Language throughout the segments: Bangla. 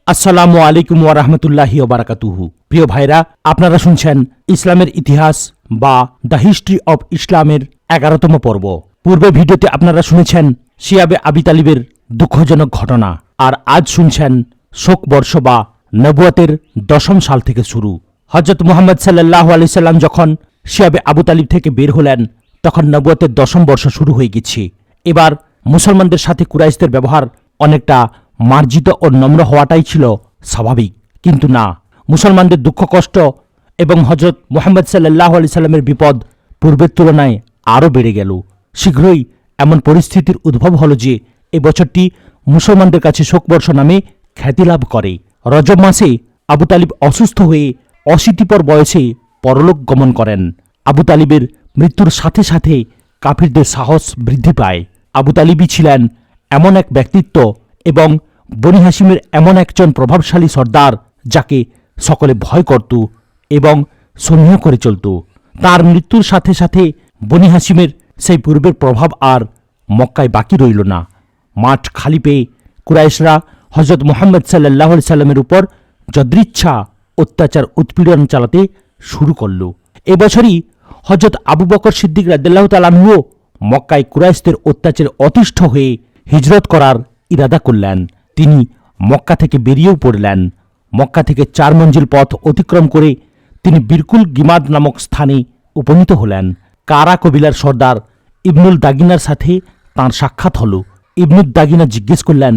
আসসালামু আলাইকুম ওয়া রাহমাতুল্লাহি ওয়া বারাকাতুহু। প্রিয় ভাইরা, আপনারা শুনছেন ইসলামের ইতিহাস বা দ্য হিস্ট্রি অব ইসলামের 11তম পর্ব। পূর্বে ভিডিওতে আপনারা শুনেছেন শিয়াবে আবি তালিবের দুঃখজনক ঘটনা, আর আজ শুনছেন শোক বর্ষ বা নবুয়তের 10ম সাল থেকে শুরু। হযরত মুহাম্মদ সাল্লাল্লাহু আলাইহি সাল্লাম যখন শিয়াবে আবু তালিব থেকে বের হলেন, তখন নবুয়তের 10ম বর্ষ শুরু হয়ে গেছে। এবার মুসলমানদের সাথে কুরাইশদের ব্যবহার অনেকটা মার্জিত ও নম্র হওয়াটাই ছিল স্বাভাবিক, কিন্তু না, মুসলমানদের দুঃখ কষ্ট এবং হযরত মুহাম্মদ সাল্লাল্লাহু আলাইহি সাল্লামের বিপদ পূর্বের তুলনায় আরও বেড়ে গেল। শীঘ্রই এমন পরিস্থিতির উদ্ভব হল যে এই বছরটি মুসলমানদের কাছে শোকবর্ষ নামে খ্যাতি লাভ করে। রজব মাসে আবু তালিব অসুস্থ হয়ে 80 বয়সে পরলোক গমন করেন। আবু তালিবের মৃত্যুর সাথে সাথে কাফিরদের সাহস বৃদ্ধি পায়। আবু তালিবই ছিলেন এমন এক ব্যক্তিত্ব এবং বনি হাশিমের এমন একজন প্রভাবশালী সর্দার যাকে সকলে ভয় করত এবং সমীহ করে চলত। তার মৃত্যুর সাথে সাথে বনি হাশিমের সেই পূর্বের প্রভাব আর মক্কায় বাকি রইল না। মাঠ খালি পেয়ে কুরাইশরা হযরত মুহাম্মদ সাল্লাল্লাহু আলাইহি সাল্লামের উপর যদৃচ্ছা অত্যাচার উৎপীড়ন চালাতে শুরু করল। এবছরই হযরত আবু বকর সিদ্দিক রাদিয়াল্লাহু তাআলা আনহু মক্কায় কুরাইশদের অত্যাচারে অতিষ্ঠ হয়ে হিজরত করার ইরাদা করলেন। তিনি মক্কা থেকে বেরিয়েও পড়লেন। মক্কা থেকে 4 মঞ্জিল পথ অতিক্রম করে তিনি বিরকুল গিমাদ নামক স্থানে উপনীত হলেন। কারা কবিলার সর্দার ইবনুল দাগিনার সাথে তাঁর সাক্ষাৎ হল। ইবনুল দাগিনা জিজ্ঞেস করলেন,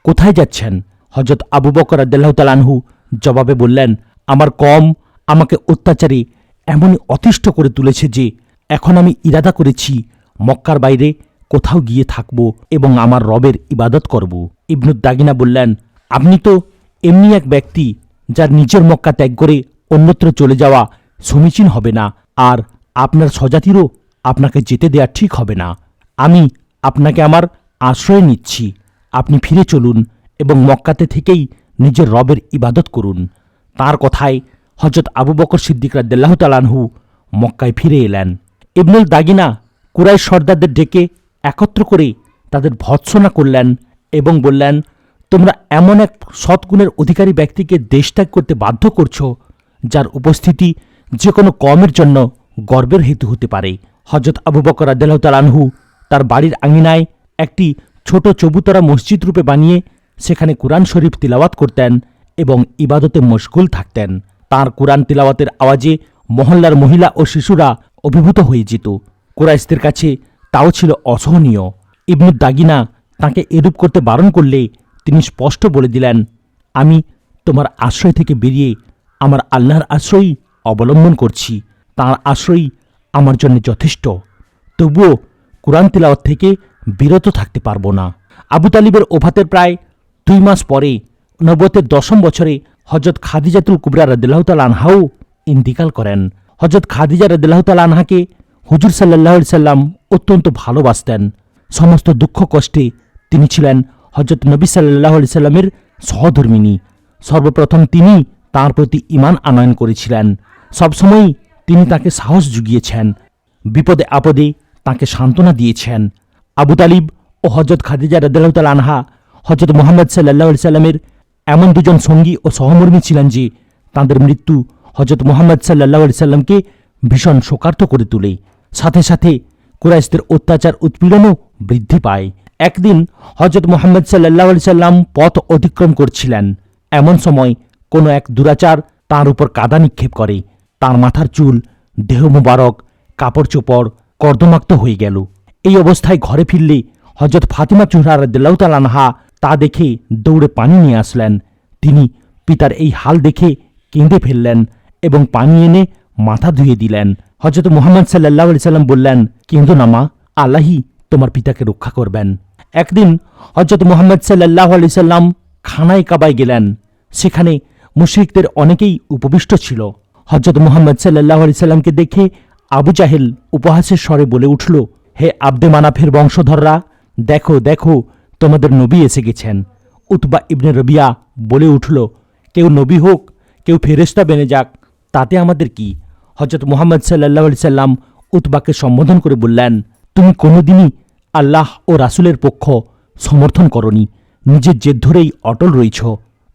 কোথায় যাচ্ছেন? হযরত আবু বকর রাদিয়াল্লাহু তাআলা আনহু জবাবে বললেন, আমার কওম আমাকে অত্যাচারে এমনই অতিষ্ঠ করে তুলেছে যে এখন আমি ইরাদা করেছি মক্কার বাইরে কোথাও গিয়ে থাকব এবং আমার রবের ইবাদত করব। ইবনুদ দাগিনা বললেন, আপনি তো এমনি এক ব্যক্তি যার নিজের মক্কা ত্যাগ করে অন্যত্র চলে যাওয়া সমীচীন হবে না, আর আপনার স্বজাতিরও আপনাকে যেতে দেয়া ঠিক হবে না। আমি আপনাকে আমার আশ্রয় নিচ্ছি। আপনি ফিরে চলুন এবং মক্কাতে থেকেই নিজের রবের ইবাদত করুন। তার কথায় হযরত আবু বকর সিদ্দিক রাদিয়াল্লাহু তাআলা আনহু মক্কায় ফিরে এলেন। ইবনুল দাগিনা কুরাইশ সর্দারদের ডেকে একত্র করে তাদের ভর্ৎসনা করলেন এবং বললেন, তোমরা এমন এক সৎগুণের অধিকারী ব্যক্তিকে দেশ ত্যাগ করতে বাধ্য করছো যার উপস্থিতি যে কোনো কওমের জন্য গর্বের হেতু হতে পারে। হযরত আবু বকর রাদিয়াল্লাহু তাআলা আনহু তার বাড়ির আঙিনায় একটি ছোট চবুতরা মসজিদ রূপে বানিয়ে সেখানে কুরআন শরীফ তিলাওয়াত করতেন এবং ইবাদতে মশগুল থাকতেন। তার কুরআন তিলাওয়াতের আওয়াজে মহল্লার মহিলা ও শিশুরা অভিভূত হয়ে যেত। কুরাইশদের কাছে তাও ছিল অসহনীয়। ইবনুদ দাগিনা তাকে এরূপ করতে বারণ করলে তিনি স্পষ্ট বলে দিলেন, আমি তোমার আশ্রয় থেকে বেরিয়ে আমার আল্লাহর আশ্রয়ই অবলম্বন করছি। তাঁর আশ্রয়ই আমার জন্য যথেষ্ট। তবুও কুরআন তিলাওয়াত থেকে বিরত থাকতে পারবো না। আবু তালিবের ওফাতের প্রায় 2 মাস পরে নবুয়তের 10ম বছরে হযরত খাদিজাতুল কুবরা রাদিয়াল্লাহু তাআলা আনহাও ইন্তিকাল করেন। হযরত খাদিজা রাদিয়াল্লাহু তাআলা আনহাকে হুজুর সাল্লাল্লাহু আলাইহি সাল্লাম অত্যন্ত ভালোবাসতেন। সমস্ত দুঃখ কষ্টে তিনি ছিলেন হযরত নবী সাল্লাল্লাহু আলাইহি সাল্লামের সহধর্মিণী। সর্বপ্রথম তিনি তাঁর প্রতি ঈমান আনয়ন করেছিলেন। সবসময়ই তিনি তাকে সাহস জুগিয়েছেন, বিপদে আপদে তাকে সান্ত্বনা দিয়েছেন। আবু তালিব ও হযরত খাদিজা রাদিয়াল্লাহু তাআলা আনহা হযরত মুহাম্মদ সাল্লাল্লাহু আলাইহি সাল্লামের এমন দুজন সঙ্গী ও সহমর্মী ছিলেন যে তাঁদের মৃত্যু হযরত মুহাম্মদ সাল্লাল্লাহু আলাইহি সাল্লামকে ভীষণ শোকার্ত করে তোলে। সাথে সাথে কুরাইশদের অত্যাচার উৎপীড়নও বৃদ্ধি পায়। একদিন হযরত মুহাম্মদ সাল্লাল্লাহু আলাইহি সাল্লাম পথ অতিক্রম করছিলেন। এমন সময় কোনো এক দুরাচার তাঁর উপর কাদা নিক্ষেপ করে। তাঁর মাথার চুল, দেহ মুবারক, কাপড় চোপড় কর্দমাক্ত হয়ে গেল। এই অবস্থায় ঘরে ফিরলে হযরত ফাতিমা জোহরা রাদিয়াল্লাহু তাআলা আনহা তা দেখে দৌড়ে পানি নিয়ে আসলেন। তিনি পিতার এই হাল দেখে কেঁদে ফেললেন এবং পানি এনে মাথা ধুয়ে দিলেন। হযরত মুহাম্মদ সাল্লাল্লাহু আলাইহি সাল্লাম বললেন, কেঁদো না মা, আল্লাহই তোমার পিতাকে রক্ষা করবেন। একদিন হযরত মুহাম্মদ সাল্লাল্লাহু আলাইহি সাল্লাম খানায় কাবায় গেলেন। সেখানে মুশরিকদের অনেকেই উপবিষ্ট ছিল। হযরত মুহাম্মদ সাল্লাল্লাহু আলাইহি সাল্লামকে দেখে আবু জাহেল উপহাসের স্বরে বলে উঠল, হে আব্দে মানাফের বংশধররা, দেখো দেখো, তোমাদের নবী এসে গেছেন। উতবা ইবনে রবিয়া বলে উঠল, কেউ নবী হোক, কেউ ফেরেশতা বেনে যাক, তাতে আমাদের কি? হযরত মুহাম্মদ সাল্লাল্লাহু আলাইহি সাল্লাম উতবাকে সম্বোধন করে বললেন, তুমি কোনোদিনই আল্লাহ ও রাসূলের পক্ষ সমর্থন করনি, নিজের জেদ ধরেই অটল রয়েছ।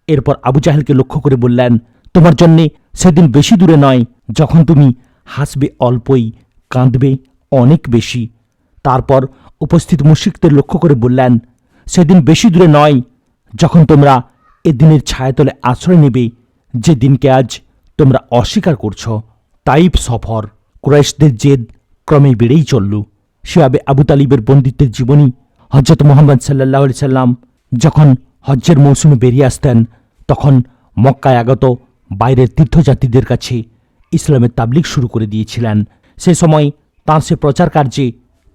এরপর আবু জাহেলকে লক্ষ্য করে বললেন, তোমার জন্যে সেদিন বেশি দূরে নয় যখন তুমি হাসবে অল্পই, কাঁদবে অনেক বেশি। তারপর উপস্থিত মুশরিকদের লক্ষ্য করে বললেন, সেদিন বেশি দূরে নয় যখন তোমরা এ দিনের ছায়াতলে আশ্রয় নেবে যে দিনকে আজ তোমরা অস্বীকার করছ। তাইফ সফর। কুরাইশদের জেদ ক্রমে বেড়েই চলল। শিয়াবে আবু তালিবের বন্দিত্বের জীবনী। হজরত মুহাম্মদ সাল্লাল্লাহু আলাইহি সাল্লাম যখন হজ্জের মৌসুমে বেরিয়ে আসতেন তখন মক্কায় আগত বাইরের তীর্থযাত্রীদের কাছে ইসলামের তাবলিগ শুরু করে দিয়েছিলেন। সে সময় তাঁর সে প্রচার কার্যে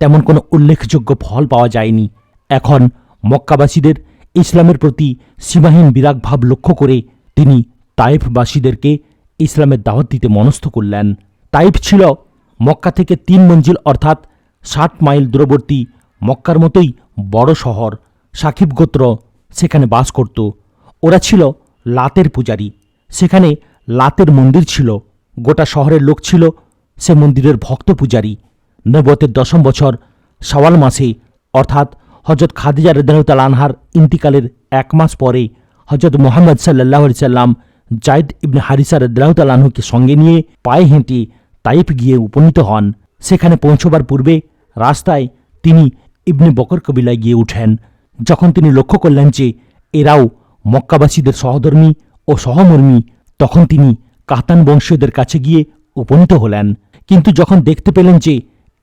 তেমন কোনো উল্লেখযোগ্য ফল পাওয়া যায়নি। এখন মক্কাবাসীদের ইসলামের প্রতি সীমাহীন বিরাগ ভাব লক্ষ্য করে তিনি তাইফবাসীদেরকে ইসলামের দাওয়াত দিতে মনস্থ করলেন। তাইফ ছিল মক্কা থেকে 3 মঞ্জিল অর্থাৎ 60 মাইল দূরবর্তী মক্কার মতোই বড় শহর। সাকিব গোত্র সেখানে বাস করত। ওরা ছিল লাতের পূজারী। সেখানে লাতের মন্দির ছিল। গোটা শহরের লোক ছিল সে মন্দিরের ভক্ত পূজারী। নবুয়তের 10ম বছর শাওয়াল মাসে অর্থাৎ হজরত খাদিজা রাদিয়াল্লাহু তাআলা আনহার ইন্তিকালের 1 মাস পরে হজরত মুহাম্মদ সাল্লাল্লাহু আলাইহি সাল্লাম যায়েদ ইবনে হারিসা রাদিয়াল্লাহু তাআলা আনহুকে সঙ্গে নিয়ে পায়ে হেঁটে তাইফ গিয়ে উপনীত হন। সেখানে পৌঁছবার পূর্বে রাস্তায় তিনি ইবনে বকর কবিলায় গিয়ে উঠেন। যখন তিনি লক্ষ্য করলেন যে এরাও মক্কাবাসীদের সহধর্মী ও সহমর্মী, তখন তিনি কাতান বংশীয়দের কাছে গিয়ে উপনীত হলেন। কিন্তু যখন দেখতে পেলেন যে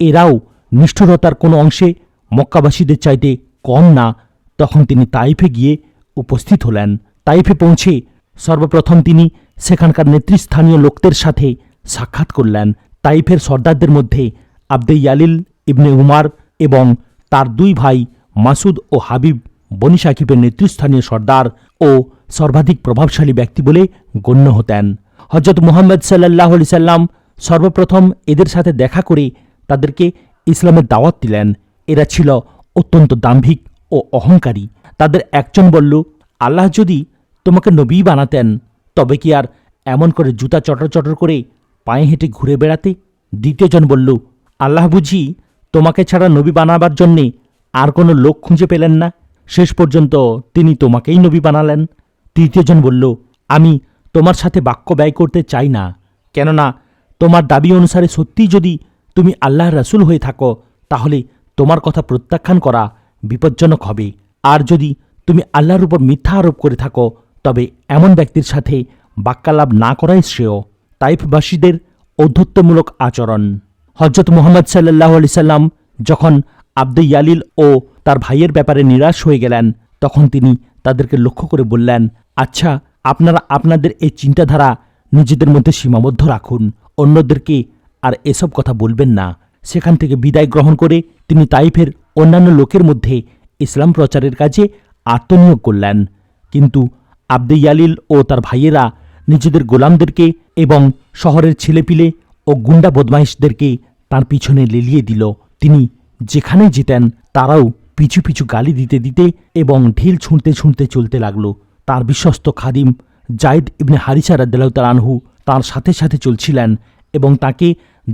এরাও নিষ্ঠুরতার কোনো অংশে মক্কাবাসীদের চাইতে কম না, তখন তিনি তাইফে গিয়ে উপস্থিত হলেন। তাইফে পৌঁছে সর্বপ্রথম তিনি সেখানকার নেতৃস্থানীয় লোকদের সাথে সাক্ষাৎ করলেন। তাইফের সর্দারদের মধ্যে আবদে ইয়ালিল ইবনে উমার এবং তার 2 ভাই মাসুদ ও হাবিব বনি সাকিবের নেতৃস্থানীয় সর্দার ও সর্বাধিক প্রভাবশালী ব্যক্তি বলে গণ্য হতেন। হজরত মুহাম্মদ সাল্লাল্লাহু আলাইহি সাল্লাম সর্বপ্রথম এদের সাথে দেখা করে তাদেরকে ইসলামের দাওয়াত দিলেন। এরা ছিল অত্যন্ত দাম্ভিক ও অহংকারী। তাদের একজন বলল, আল্লাহ যদি তোমাকে নবী বানাতেন তবে কি আর এমন করে জুতা চটর চটর করে পায়ে হেঁটে ঘুরে বেড়াতে? দ্বিতীয়জন বলল, আল্লাহ বুঝি তোমাকে ছাড়া নবী বানাবার জন্যে আর কোনো লোক খুঁজে পেলেন না, শেষ পর্যন্ত তিনি তোমাকেই নবী বানালেন। তৃতীয়জন বলল, আমি তোমার সাথে বাক্য ব্যয় করতে চাই না, কেননা তোমার দাবি অনুসারে সত্যিই যদি তুমি আল্লাহর রাসূল হয়ে থাকো তাহলে তোমার কথা প্রত্যাখ্যান করা বিপজ্জনক হবে। আর যদি তুমি আল্লাহর উপর মিথ্যা আরোপ করে থাকো তবে এমন ব্যক্তির সাথে বাক্যালাপ না করাই শ্রেয়। তাইফবাসীদের ঔদ্ধত্যমূলক আচরণ। হজরত মুহাম্মদ সাল্লাল্লাহু আলাইহি সাল্লাম যখন আবদে ইয়ালিল ও তার ভাইয়ের ব্যাপারে নিরাশ হয়ে গেলেন তখন তিনি তাদেরকে লক্ষ্য করে বললেন, আচ্ছা, আপনারা আপনাদের এই চিন্তাধারা নিজেদের মধ্যে সীমাবদ্ধ রাখুন, অন্যদেরকে আর এসব কথা বলবেন না। সেখান থেকে বিদায় গ্রহণ করে তিনি তাইফের অন্যান্য লোকের মধ্যে ইসলাম প্রচারের কাজে আত্মনিয়োগ করলেন। কিন্তু আবদে ইয়ালিল ও তার ভাইয়েরা নিজেদের গোলামদেরকে এবং শহরের ছেলেপিলে ও গুন্ডা বদমাইশদেরকে তার পিছনে লেলিয়ে দিল। তিনি যেখানে যেতেন তারাও পিছু পিছু গালি দিতে দিতে এবং ঢিল ছুঁড়তে ছুঁড়তে চলতে লাগল। তার বিশ্বস্ত খাদিম যায়েদ ইবনে হারিসা রাদিয়াল্লাহু তাআলা আনহু তাঁর সাথে সাথে চলছিলেন এবং তাকে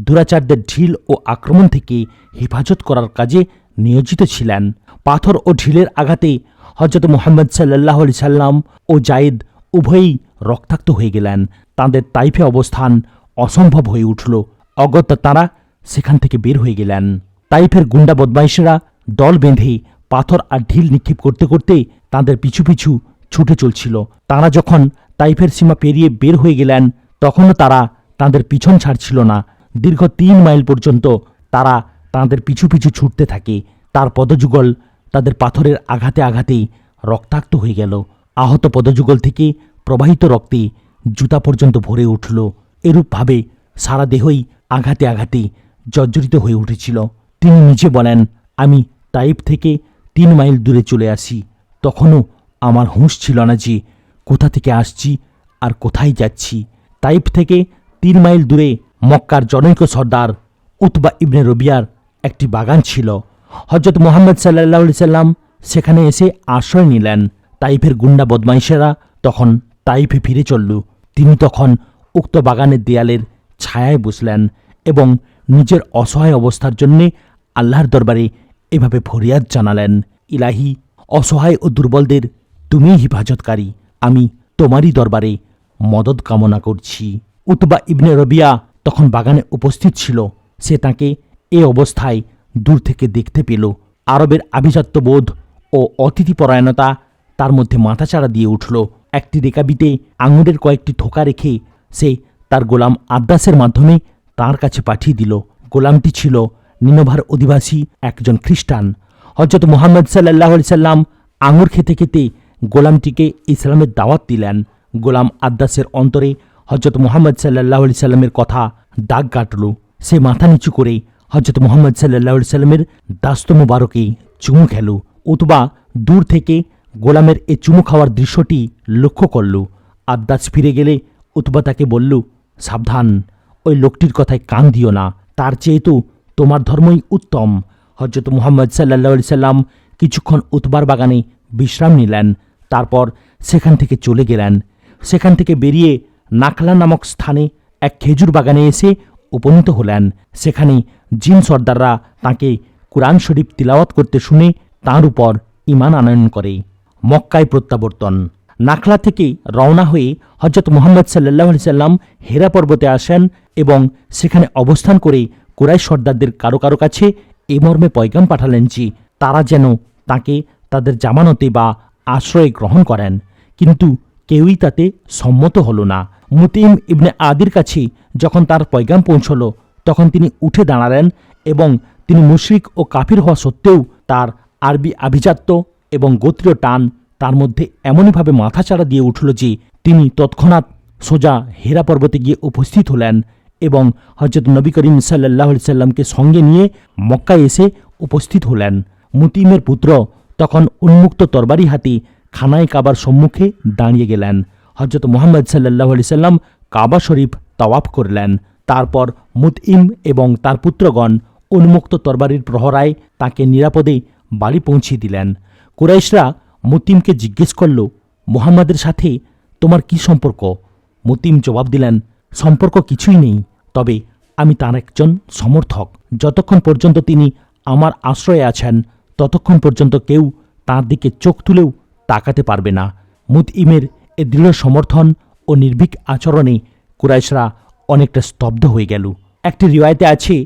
দুরাচারদের ঢিল ও আক্রমণ থেকে হেফাজত করার কাজে নিয়োজিত ছিলেন। পাথর ও ঢিলের আঘাতে হজরত মুহাম্মদ সাল্লাল্লাহু আলাইহি সাল্লাম ও যায়েদ উভয়ই রক্তাক্ত হয়ে গেলেন। তাঁদের তাইফে অবস্থান অসম্ভব হয়ে উঠল। অগত্যা তাঁরা সেখান থেকে বের হয়ে গেলেন। তাইফের গুন্ডা বদমাইশেরা দল বেঁধে পাথর আর ঢিল নিক্ষেপ করতে করতে তাঁদের পিছু পিছু ছুটে চলছিল। তাঁরা যখন তাইফের সীমা পেরিয়ে বের হয়ে গেলেন তখনও তারা তাঁদের পিছন ছাড়ছিল না। দীর্ঘ 3 মাইল পর্যন্ত তারা তাঁদের পিছু পিছু ছুটতে থাকে। তার পদযুগল তাদের পাথরের আঘাতে আঘাতেই রক্তাক্ত হয়ে গেল। আহত পদযুগল থেকে প্রবাহিত রক্তে জুতা পর্যন্ত ভরে উঠল। এরূপভাবে সারা দেহই আঘাতে আঘাতে জর্জরিত হয়ে উঠেছিল। তিনি নিজে বলেন, আমি তাইফ থেকে 3 মাইল দূরে চলে আসি, তখনও আমার হুঁশ ছিল না যে কোথা থেকে আসছি আর কোথায় যাচ্ছি। তাইফ থেকে 3 মাইল দূরে মক্কার জনৈক সর্দার উতবা ইবনে রবিয়ার একটি বাগান ছিল। হজরত মুহাম্মদ সাল্লাল্লাহু আলাইহি সাল্লাম সেখানে এসে আশ্রয় নিলেন। তাইফের গুন্ডা বদমাইশেরা তখন তাইফে ফিরে চলল। তিনি তখন উক্ত বাগানের দেয়ালের ছায়ায় বসলেন এবং নিজের অসহায় অবস্থার জন্যে আল্লাহর দরবারে এভাবে ফরিয়াদ জানালেন, ইলাহি, অসহায় ও দুর্বলদের তুমিই হিফাজতকারী। আমি তোমারই দরবারে মদত কামনা করছি। উতবা ইবনে রবিয়া তখন বাগানে উপস্থিত ছিল। সে তাকে এ অবস্থায় দূর থেকে দেখতে পেল। আরবের আভিজাত্যবোধ ও অতিথিপরায়ণতা তার মধ্যে মাথাচাড়া দিয়ে উঠল। একটি রেকাবিতে আঙুরের কয়েকটি থোকা রেখে সে তার গোলাম আদ্দাসের মাধ্যমে তার কাছে পাঠিয়ে দিল। গোলামটি ছিল নিনোভার অধিবাসী একজন খ্রিস্টান। হযরত মুহাম্মদ সাল্লাল্লাহু আলাইহি সাল্লাম আঙুর খেতে খেতে গোলামটিকে ইসলামের দাওয়াত দিলেন। গোলাম আদ্দাসের অন্তরে হযরত মুহাম্মদ সাল্লাল্লাহু আলাইহি সাল্লামের কথা দাগ কাটল। সে মাথা নিচু করে হযরত মুহাম্মদ সাল্লাল্লাহু আলাইহি সাল্লামের দাস্ত মুবারকে চুমু খেল। উতবা দূর থেকে গোলামের এ চুমু খাওয়ার দৃশ্যটি লক্ষ্য করল। আদ্দাস ফিরে গেলে উতবা তাকে বলল, সাবধান, ওই লোকটির কথায় কান দিও না, তার চেয়ে তো তোমার ধর্মই উত্তম। হযরত মুহাম্মদ সাল্লাল্লাহু আলাইহি সাল্লাম কিছুক্ষণ উতবার বাগানে বিশ্রাম নিলেন। তারপর সেখান থেকে চলে গেলেন। সেখান থেকে বেরিয়ে নাখলা নামক স্থানে এক খেজুর বাগানে এসে উপনীত হলেন। সেখানে জিন সর্দাররা তাঁকে কুরআন শরীফ তিলাওয়াত করতে শুনে তাঁর উপর ঈমান আনয়ন করে। মক্কায় প্রত্যাবর্তন। নাখলা থেকে রওনা হয়ে হযরত মুহাম্মদ সাল্লাল্লাহু আলাইহি সাল্লাম হেরা পর্বতে আসেন এবং সেখানে অবস্থান করে কুরাইশ সর্দারদের কারো কারো কাছে এ মর্মে পয়গাম পাঠালেন যে তারা যেন তাকে তাদের জামানতে বা আশ্রয়ে গ্রহণ করেন। কিন্তু কেউই তাতে সম্মত হল না। মুতিম ইবনে আদির কাছে যখন তার পয়গাম পৌঁছল তখন তিনি উঠে দাঁড়ালেন এবং তিনি মুশরিক ও কাফির হওয়া সত্ত্বেও তার আরবি আভিজাত্য এবং গোত্রীয় টান তার মধ্যে এমনইভাবে মাথাচাড়া দিয়ে উঠল যে তিনি তৎক্ষণাৎ সোজা হেরা পর্বতে গিয়ে উপস্থিত হলেন এবং হযরত নবী করিম সাল্লাল্লাহু আলাইহি সাল্লামকে সঙ্গে নিয়ে মক্কায় এসে উপস্থিত হলেন। মুতিমের পুত্র তখন উন্মুক্ত তরবারি হাতে খানায় কাবার সম্মুখে দাঁড়িয়ে গেলেন। হযরত মুহাম্মদ সাল্লাল্লাহু আলাইহি সাল্লাম কাবা শরীফ তাওয়াফ করলেন। তারপর মুতইম এবং তার পুত্রগণ উন্মুক্ত তরবারির প্রহরায় তাকে নিরাপদে বাড়ি পৌঁছে দিলেন। কুরাইশরা মুতিমকে জিজ্ঞেস করল, মুহাম্মাদের সাথে তোমার কি সম্পর্ক? মুতিম জবাব দিলেন, সম্পর্ক কিছুই নেই, তবে আমি তার একজন সমর্থক। যতক্ষণ পর্যন্ত তিনি আমার আশ্রয়ে আছেন ততক্ষণ পর্যন্ত কেউ তাঁর দিকে চোখ তুলেও তাকাতে পারবে না। মুতইমের এ দৃঢ় সমর্থন ও নির্ভীক আচরণে কুরাইশরা অনেকটা স্তব্ধ হয়ে গেল। একটি রিওয়ায়েতে আছে,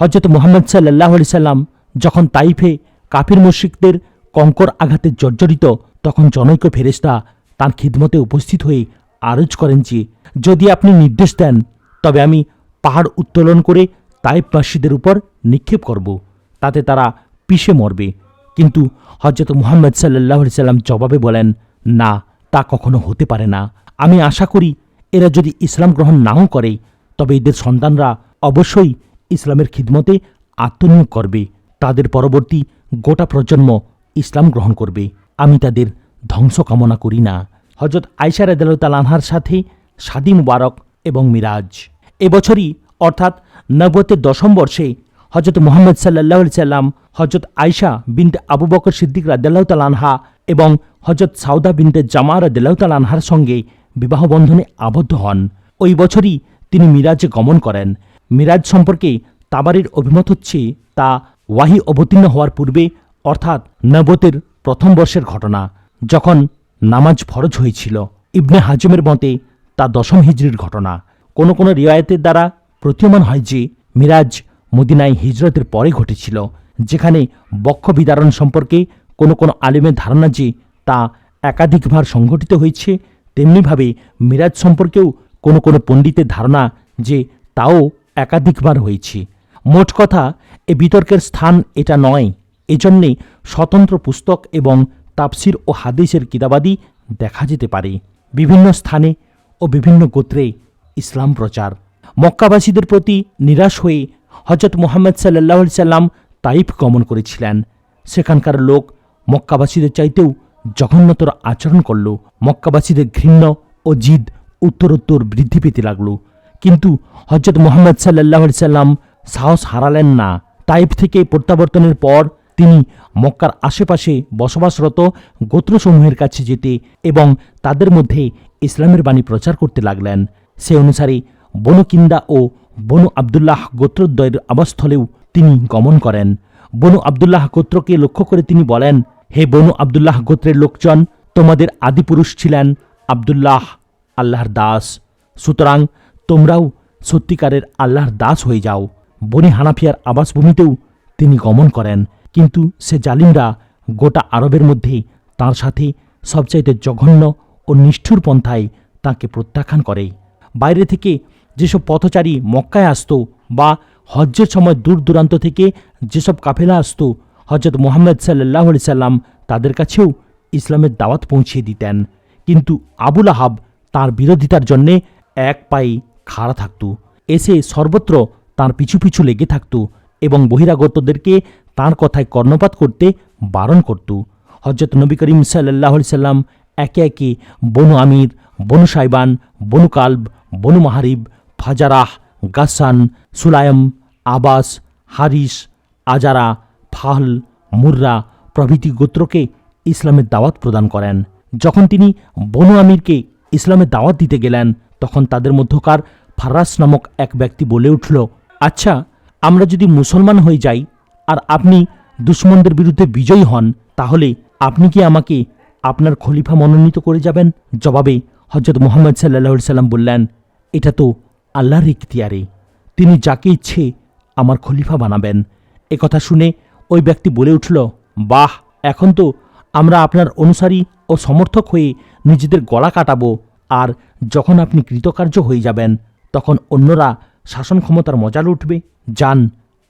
হযরত মুহাম্মদ সাল্লাল্লাহু আলাইহি সাল্লাম যখন তাইফে কাফির মুশরিকদের কঙ্কর আঘাতে জর্জরিত তখন জনৈক ফেরেশতা তাঁর খিদমতে উপস্থিত হয়ে আরজ করেন যে যদি আপনি নির্দেশ দেন তবে আমি পাহাড় উত্তোলন করে তাইফবাসীদের উপর নিক্ষেপ করব, তাতে তারা পিষে মরবে। কিন্তু হযরত মুহাম্মদ সাল্লাল্লাহু আলাইহি সাল্লাম জবাবে বলেন, না, তা কখনো হতে পারে না। আমি আশা করি এরা যদি ইসলাম গ্রহণ নাও করে তবে এদের সন্তানরা অবশ্যই ইসলামের খিদমতে আত্মনিয়োগ করবে। তাদের পরবর্তী গোটা প্রজন্ম ইসলাম গ্রহণ করবে। আমি তাদের ধ্বংস কামনা করি না। হযরত আয়েশা রাদিয়াল্লাহু তাআলা আনহার সাথে শাদী মুবারক এবং মিরাজ। এবছরই অর্থাৎ নবুয়তের 10ম বর্ষে হযরত মুহাম্মদ সাল্লাল্লাহু আলাইহি সাল্লাম হযরত আয়েশা বিনতে আবু বকর সিদ্দিক রাদিয়াল্লাহু তাআলা আনহা এবং হযরত সাউদা বিনতে জামা রাদিয়াল্লাহু তাআলা আনহার সঙ্গে বিবাহ বন্ধনে আবদ্ধ হন। ওই বছরই তিনি মিরাজে গমন করেন। মিরাজ সম্পর্কে তাবারির অভিমত হচ্ছে তা ওয়াহি অবতীর্ণ হওয়ার পূর্বে অর্থাৎ নবুয়তের 1ম বর্ষের ঘটনা, যখন নামাজ ফরজ হয়েছিল। ইবনে হাজমের মতে তা 10ম হিজরির ঘটনা। কোনো কোনো রিওয়ায়েতের দ্বারা প্রতীয়মান হয় যে মিরাজ মদিনায় হিজরতের পরে ঘটেছিল, যেখানে বক্ষ বিদারণ সম্পর্কে কোনো কোনো আলেমের ধারণা যে তা একাধিকবার সংঘটিত হয়েছে, তেমনিভাবে মিরাজ সম্পর্কেও কোনো কোনো পণ্ডিতের ধারণা যে তাও একাধিকবার হয়েছে। মোট কথা, এ বিতর্কের স্থান এটা নয়। এজন্যে স্বতন্ত্র পুস্তক এবং তাফসির ও হাদিসের কিতাবাদি দেখা যেতে পারে। বিভিন্ন স্থানে ও বিভিন্ন গোত্রে ইসলাম প্রচার। মক্কাবাসীদের প্রতি নিরাশ হয়ে হযরত মুহাম্মদ সাল্লাল্লাহু আলাইহি সাল্লাম তাইফ গমন করেছিলেন। সেখানকার লোক মক্কাবাসীদের চাইতেও জঘন্যতর আচরণ করল। মক্কাবাসীদের ঘৃণ্য ও জিদ উত্তরোত্তর বৃদ্ধি পেতে লাগল। কিন্তু হযরত মুহাম্মদ সাল্লাল্লাহু আলাইহি সাল্লাম সাহস হারালেন না। তাইফ থেকে প্রত্যাবর্তনের পর তিনি মক্কার আশেপাশে বসবাসরত গোত্রসমূহের কাছে যেতে এবং তাদের মধ্যে ইসলামের বাণী প্রচার করতে লাগলেন। সে অনুসারে বনু কিন্দা ও বনু আবদুল্লাহ গোত্রদ্বয়ের আবাসস্থলেও তিনি গমন করেন। বনু আবদুল্লাহ গোত্রকে লক্ষ্য করে তিনি বলেন, হে বনু আবদুল্লাহ গোত্রের লোকজন, তোমাদের আদিপুরুষ ছিলেন আব্দুল্লাহ আল্লাহর দাস, সুতরাং তোমরাও সত্যিকারের আল্লাহর দাস হয়ে যাও। বনি হানাফিয়ার আবাসভূমিতেও তিনি গমন করেন, কিন্তু সে জালিমরা গোটা আরবের মধ্যে তার সাথে সবচাইতে জঘন্য ও নিষ্ঠুর পন্থায় তাকে প্রত্যাখ্যান করে। বাইরে থেকে যেসব পথচারী মক্কায় আসতো বা হজ্জের সময় দূর দূরান্ত থেকে যেসব কাফেলা আসতো, হজরত মুহাম্মদ সাল্লাল্লাহু আলাইহি সাল্লাম তাদের কাছেও ইসলামের দাওয়াত পৌঁছিয়ে দিতেন। কিন্তু আবু লাহাব তাঁর বিরোধিতার জন্যে এক পায়ে খাড়া থাকত, এসে সর্বত্র তাঁর পিছু পিছু লেগে থাকত এবং বহিরাগতদেরকে তাঁর কথায় কর্ণপাত করতে বারণ করত। হজরত নবী করিম সাল্লাল্লাহু আলাইহি সাল্লাম একে একে বনু আমির, বনু সাইবান, বনু কালব, বনু মাহারিব, ফাজারাহ, গাসান, সুলায়ম, আবাস, হারিস, আজারা, ফাহল, মুর্রা প্রভৃতি গোত্রকে ইসলামের দাওয়াত প্রদান করেন। যখন তিনি বনু আমিরকে ইসলামের দাওয়াত দিতে গেলেন, তখন তাদের মধ্যকার ফারাস নামক এক ব্যক্তি বলে উঠল, আচ্ছা, আমরা যদি মুসলমান হয়ে যাই আর আপনি দুশমনদের বিরুদ্ধে বিজয়ী হন, তাহলে আপনি কি আমাকে আপনার খলিফা মনোনীত করে যাবেন? জবাবে হজরত মুহাম্মদ সাল্লাল্লাহু আলাইহি সাল্লাম বললেন, এটা তো আল্লাহর ইখতিয়ারে, তিনি যাকে ইচ্ছে আমার খলিফা বানাবেন। একথা শুনে ওই ব্যক্তি বলে উঠল, বাহ, এখন তো আমরা আপনার অনুসারী ও সমর্থক হয়ে নিজেদের গলা কাটাবো, আর যখন আপনি কৃতকার্য হয়ে যাবেন তখন অন্যরা শাসন ক্ষমতার মজা লুটবে। যান,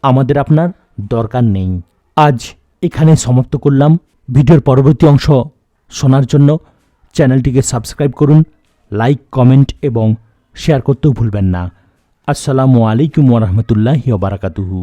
আমাদের আপনার দরকার নেই। আজ এখানে সমাপ্ত করলাম। ভিডিওর পরবর্তী অংশ শোনার জন্য চ্যানেলটিকে সাবস্ক্রাইব করুন, লাইক, কমেন্ট এবং শেয়ার করতেও ভুলবেন না। আসসালামু আলাইকুম ওয়া রাহমাতুল্লাহি ওয়া বারাকাতুহু।